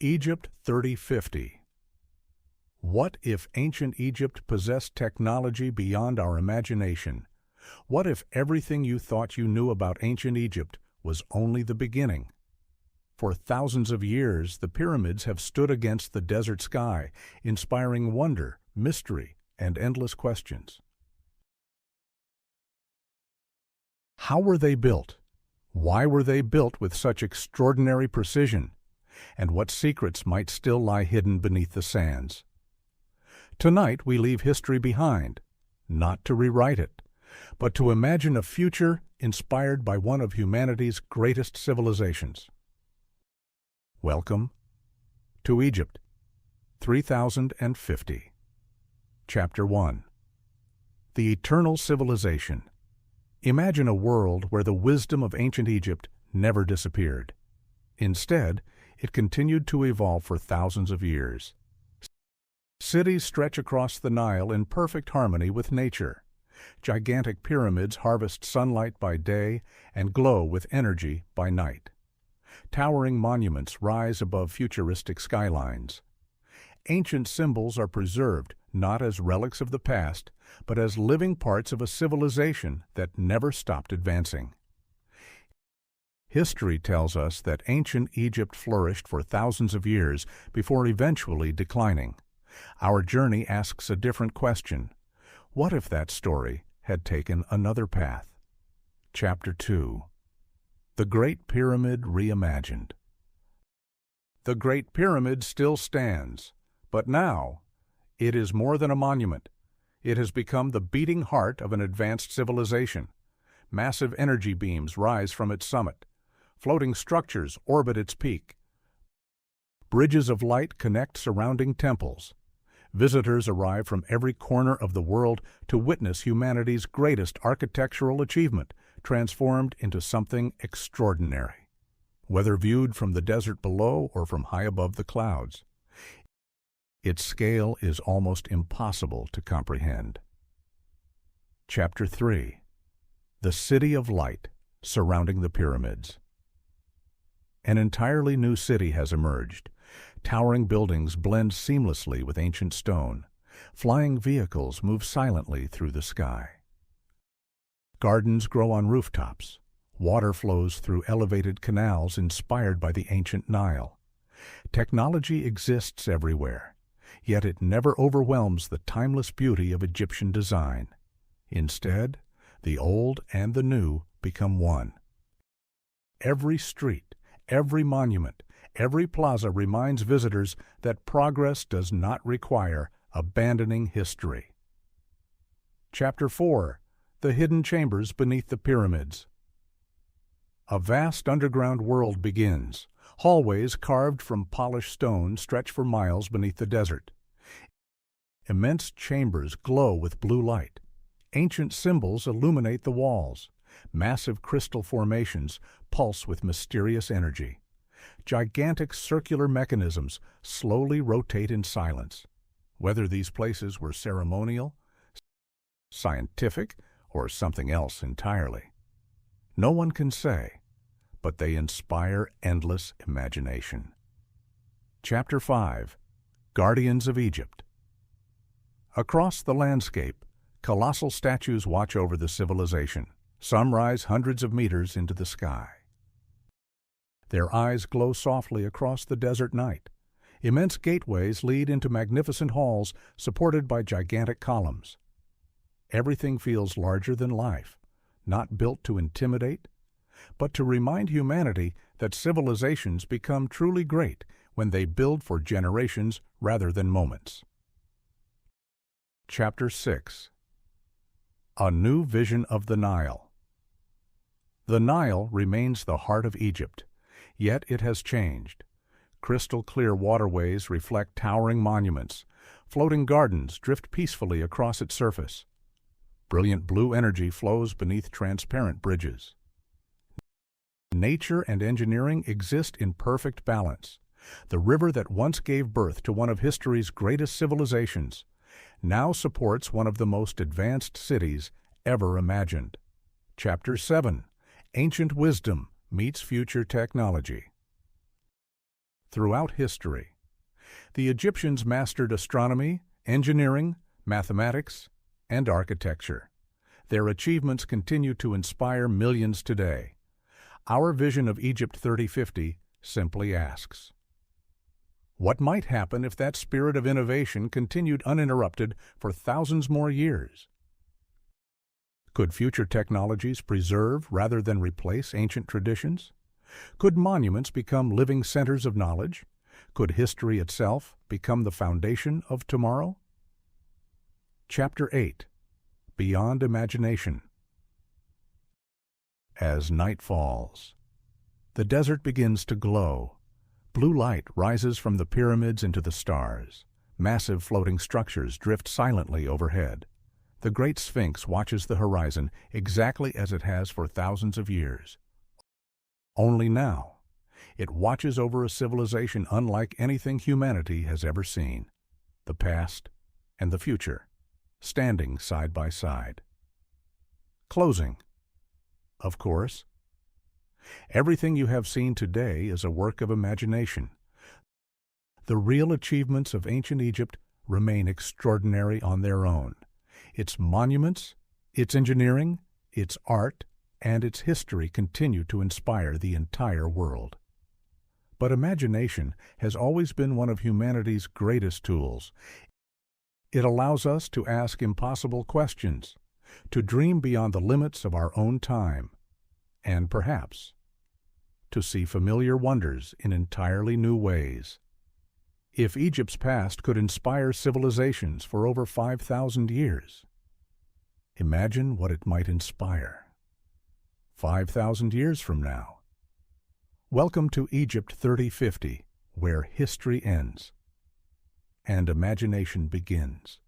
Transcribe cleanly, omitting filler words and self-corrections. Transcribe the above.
Egypt 3050. What if ancient Egypt possessed technology beyond our imagination? What if everything you thought you knew about ancient Egypt was only the beginning? For thousands of years, the pyramids have stood against the desert sky, inspiring wonder, mystery, and endless questions. How were they built? Why were they built with such extraordinary precision? And what secrets might still lie hidden beneath the sands? Tonight we leave history behind, not to rewrite it, but to imagine a future inspired by one of humanity's greatest civilizations. Welcome to Egypt 3050. Chapter 1. The Eternal Civilization. Imagine a world where the wisdom of ancient Egypt never disappeared. Instead, it continued to evolve for thousands of years. Cities stretch across the Nile in perfect harmony with nature. Gigantic pyramids harvest sunlight by day and glow with energy by night. Towering monuments rise above futuristic skylines. Ancient symbols are preserved not as relics of the past, but as living parts of a civilization that never stopped advancing. History tells us that ancient Egypt flourished for thousands of years before eventually declining. Our journey asks a different question. What if that story had taken another path? Chapter 2. The Great Pyramid Reimagined. The Great Pyramid still stands, but now it is more than a monument. It has become the beating heart of an advanced civilization. Massive energy beams rise from its summit. Floating structures orbit its peak. Bridges of light connect surrounding temples. Visitors arrive from every corner of the world to witness humanity's greatest architectural achievement, transformed into something extraordinary. Whether viewed from the desert below or from high above the clouds, its scale is almost impossible to comprehend. Chapter 3. The City of Light Surrounding the Pyramids. An entirely new city has emerged. Towering buildings blend seamlessly with ancient stone. Flying vehicles move silently through the sky. Gardens grow on rooftops. Water flows through elevated canals inspired by the ancient Nile. Technology exists everywhere, yet it never overwhelms the timeless beauty of Egyptian design. Instead, the old and the new become one. Every street, every monument, every plaza reminds visitors that progress does not require abandoning history. Chapter 4. The Hidden Chambers Beneath the Pyramids. A vast underground world begins. Hallways carved from polished stone stretch for miles beneath the desert. Immense chambers glow with blue light. Ancient symbols illuminate the walls. Massive crystal formations pulse with mysterious energy. Gigantic circular mechanisms slowly rotate in silence. Whether these places were ceremonial, scientific, or something else entirely, no one can say, but they inspire endless imagination. Chapter 5. Guardians of Egypt. Across the landscape, colossal statues watch over the civilization. Some rise hundreds of meters into the sky. Their eyes glow softly across the desert night. Immense gateways lead into magnificent halls supported by gigantic columns. Everything feels larger than life, not built to intimidate, but to remind humanity that civilizations become truly great when they build for generations rather than moments. Chapter 6. A New Vision of the Nile. The Nile remains the heart of Egypt, yet it has changed. Crystal-clear waterways reflect towering monuments. Floating gardens drift peacefully across its surface. Brilliant blue energy flows beneath transparent bridges. Nature and engineering exist in perfect balance. The river that once gave birth to one of history's greatest civilizations now supports one of the most advanced cities ever imagined. Chapter 7. Ancient Wisdom Meets Future Technology. throughout history. The Egyptians mastered astronomy, engineering, mathematics, and architecture. Their achievements continue to inspire millions today. Our vision of Egypt 3050 simply asks, what might happen if that spirit of innovation continued uninterrupted for thousands more years? Could future technologies preserve rather than replace ancient traditions? Could monuments become living centers of knowledge? Could history itself become the foundation of tomorrow? Chapter 8. Beyond Imagination. As night falls, the desert begins to glow. Blue light rises from the pyramids into the stars. Massive floating structures drift silently overhead. The great Sphinx watches the horizon exactly as it has for thousands of years. Only now, it watches over a civilization unlike anything humanity has ever seen. The past and the future, standing side by side. Closing. Of course, everything you have seen today is a work of imagination. The real achievements of ancient Egypt remain extraordinary on their own. Its monuments, its engineering, its art, and its history continue to inspire the entire world. But imagination has always been one of humanity's greatest tools. It allows us to ask impossible questions, to dream beyond the limits of our own time, and perhaps to see familiar wonders in entirely new ways. If Egypt's past could inspire civilizations for over 5,000 years, imagine what it might inspire 5,000 years from now. Welcome to Egypt 3050, where history ends and imagination begins.